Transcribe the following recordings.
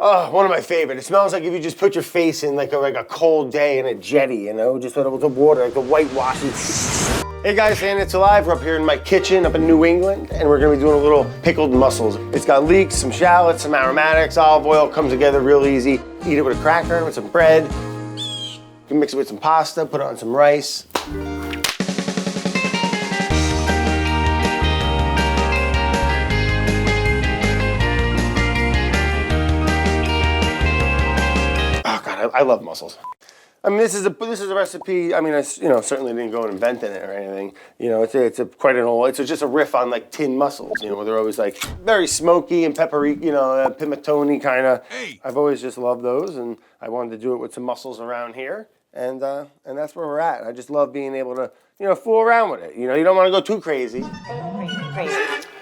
Oh, one of my favorite. It smells like if you just put your face in like a cold day in a jetty, you know, just with the water, like the whitewashing. Hey guys, and it's alive. We're up here in my kitchen up in New England, and we're gonna be doing a little pickled mussels. It's got leeks, some shallots, some aromatics, olive oil, comes together real easy. Eat it with a cracker, with some bread. You can mix it with some pasta, put it on some rice. I love mussels. I mean, this is a recipe. I mean, I certainly didn't go and invent it or anything. You know, it's just a riff on like tin mussels. You know, where they're always like very smoky and peppery. You know, pimentone kind of. Hey. I've always just loved those, and I wanted to do it with some mussels around here, and that's where we're at. I just love being able to fool around with it. You know, you don't want to go too crazy.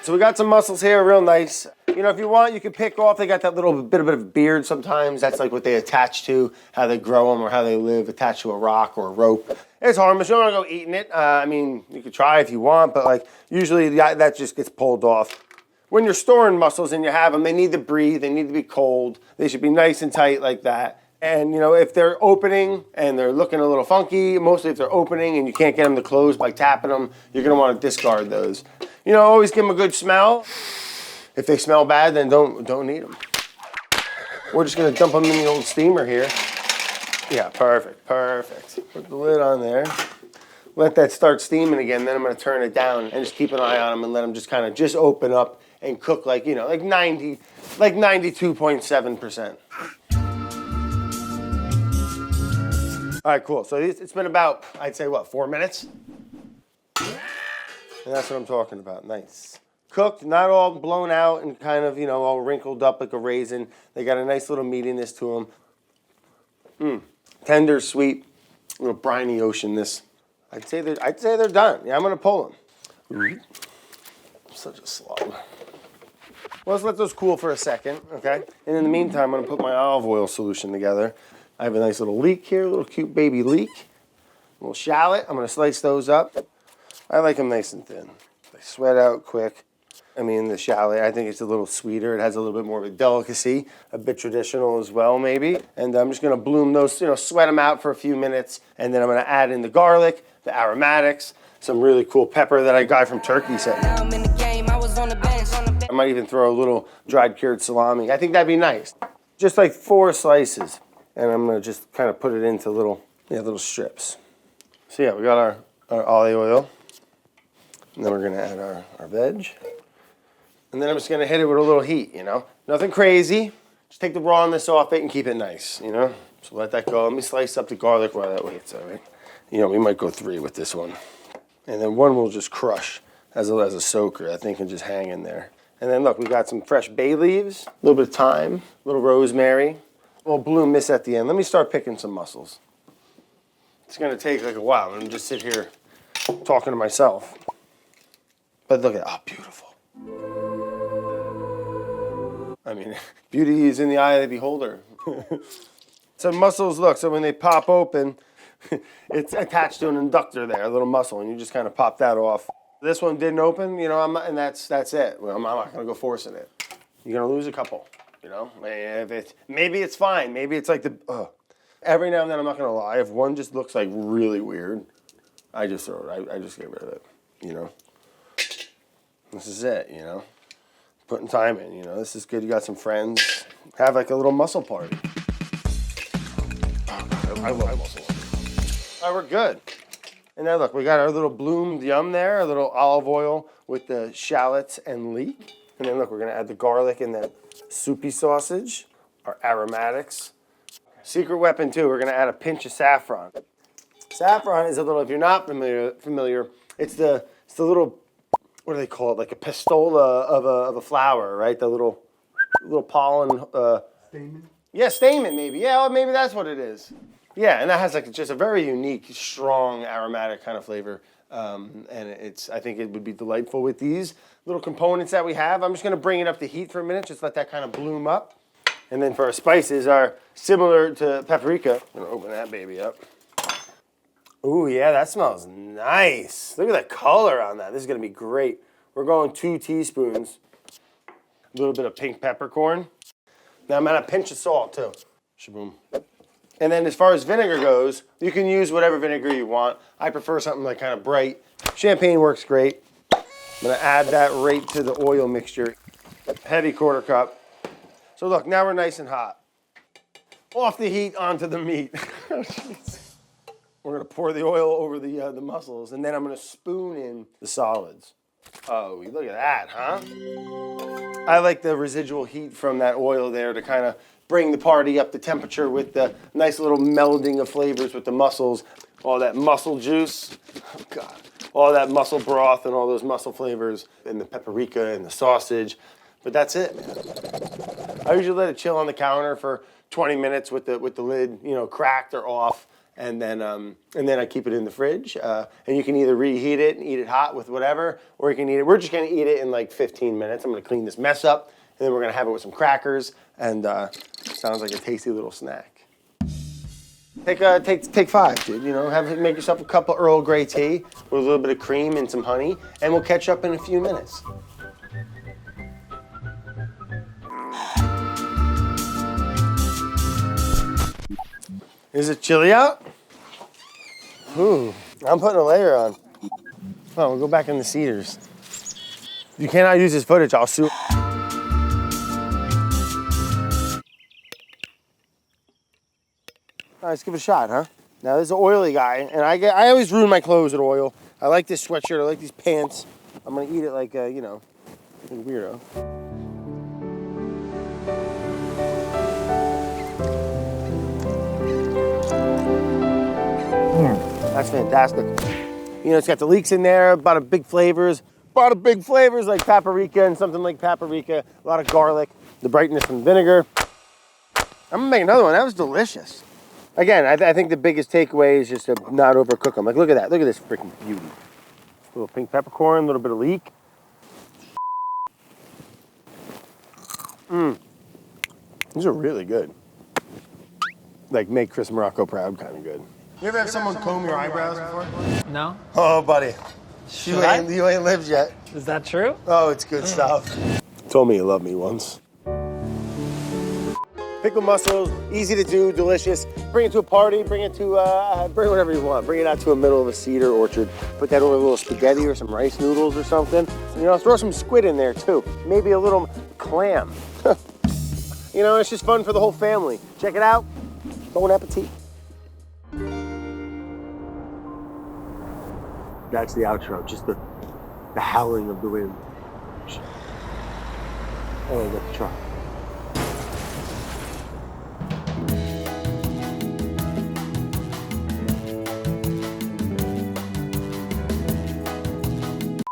So we got some mussels here, real nice. You know, if you want, you can pick off. They got that little bit of a beard sometimes. That's like what they attach to, how they grow them or how they live, attached to a rock or a rope. It's harmless. You don't want to go eating it. I mean, you could try if you want, but like usually that just gets pulled off. When you're storing mussels and you have them, they need to breathe. They need to be cold. They should be nice and tight like that. And you know, if they're opening and they're looking a little funky, mostly if they're opening and you can't get them to close by tapping them, you're gonna want to discard those. You know, always give them a good smell. If they smell bad, then don't eat them. We're just gonna dump them in the old steamer here. Yeah, perfect. Put the lid on there. Let that start steaming again. Then I'm gonna turn it down and just keep an eye on them and let them just kind of just open up and cook like 92.7%. All right, cool. So it's been about, I'd say, 4 minutes? And that's what I'm talking about. Nice. Cooked, not all blown out and kind of, all wrinkled up like a raisin. They got a nice little meatiness to them. Tender, sweet, little briny oceanness. I'd say they're done. Yeah, I'm gonna pull them. Such a slob. Well, let's let those cool for a second, okay? And in the meantime, I'm gonna put my olive oil solution together. I have a nice little leek here, a little cute baby leek. A little shallot. I'm gonna slice those up. I like them nice and thin. They sweat out quick. I mean, the shallot, I think it's a little sweeter. It has a little bit more of a delicacy, a bit traditional as well, maybe. And I'm just gonna bloom those, sweat them out for a few minutes. And then I'm gonna add in the garlic, the aromatics, some really cool pepper that I got from Turkey sent me. I might even throw a little dried cured salami. I think that'd be nice. Just like 4 slices. And I'm gonna just kind of put it into little strips. So yeah, we got our olive oil. And then we're gonna add our veg. And then I'm just gonna hit it with a little heat, Nothing crazy. Just take the rawness off it and keep it nice, So let that go. Let me slice up the garlic while that waits, all right? We might go 3 with this one. And then 1 we'll just crush as a soaker, I think, and just hang in there. And then look, we got some fresh bay leaves, a little bit of thyme, a little rosemary, a little bloom mist at the end. Let me start picking some mussels. It's gonna take like a while. I'm gonna just sit here talking to myself. But look at, beautiful. I mean, beauty is in the eye of the beholder. So mussels, look, so when they pop open, it's attached to an inductor there, a little mussel, and you just kind of pop that off. This one didn't open, and that's it. Well, I'm not gonna go forcing it. You're gonna lose a couple, maybe it's fine. Maybe it's like every now and then, I'm not gonna lie, if one just looks like really weird, I just throw it. I just get rid of it, This is it, Putting time in, This is good. You got some friends. Have like a little mussel party. I love mussels. All right, we're good. And now look, we got our little bloomed yum there, a little olive oil with the shallots and leek. And then look, we're gonna add the garlic and that soupy sausage, our aromatics. Secret weapon too, we're gonna add a pinch of saffron. Saffron is a little, if you're not familiar, it's the little, what do they call it? Like a pistola of a flower, right? The little pollen. Stamen? Yeah, stamen maybe. Yeah, well, maybe that's what it is. Yeah, and that has like just a very unique, strong, aromatic kind of flavor. And I think it would be delightful with these little components that we have. I'm just gonna bring it up to heat for a minute, just let that kind of bloom up. And then for our spices are similar to paprika. I'm gonna open that baby up. Ooh, yeah, that smells nice. Look at the color on that. This is gonna be great. We're going 2 teaspoons. A little bit of pink peppercorn. Now I'm gonna pinch of salt too. Shaboom. And then as far as vinegar goes, you can use whatever vinegar you want. I prefer something like kind of bright. Champagne works great. I'm gonna add that right to the oil mixture. Heavy quarter cup. So look, now we're nice and hot. Off the heat onto the meat. Oh, we're gonna pour the oil over the mussels, and then I'm gonna spoon in the solids. Oh, look at that, huh? I like the residual heat from that oil there to kind of bring the party up to temperature with the nice little melding of flavors with the mussels. All that mussel juice, oh God. All that mussel broth and all those mussel flavors, and the paprika and the sausage. But that's it, man. I usually let it chill on the counter for 20 minutes with the lid, you know, cracked or off, and then I keep it in the fridge. And you can either reheat it and eat it hot with whatever, or you can eat it. We're just gonna eat it in like 15 minutes. I'm gonna clean this mess up, and then we're gonna have it with some crackers, and sounds like a tasty little snack. Take 5, dude. You know, make yourself a cup of Earl Grey tea with a little bit of cream and some honey, and we'll catch up in a few minutes. Is it chilly out? Ooh, I'm putting a layer on. Oh, we'll go back in the cedars. You cannot use this footage, I'll sue. All right, let's give it a shot, huh? Now, this is an oily guy, and I always ruin my clothes with oil. I like this sweatshirt, I like these pants. I'm gonna eat it like a, you know, like a weirdo. That's fantastic. You know, it's got the leeks in there, a lot of big flavors like paprika and something like paprika, a lot of garlic, the brightness from vinegar. I'm gonna make another one. That was delicious. Again, I think the biggest takeaway is just to not overcook them. Like, look at that. Look at this freaking beauty. A little pink peppercorn, a little bit of leek. These are really good. Like, make Chris Morocco proud kind of good. You ever have someone comb your eyebrows before? No. Oh, buddy. You ain't lived yet. Is that true? Oh, it's good stuff. Told me you loved me once. Pickled mussels, easy to do, delicious. Bring it to a party, bring bring whatever you want. Bring it out to a middle of a cedar orchard. Put that over a little spaghetti or some rice noodles or something. You know, throw some squid in there too. Maybe a little clam. You know, it's just fun for the whole family. Check it out. Bon appetit. That's the outro, just the howling of the wind. Oh, I got the truck.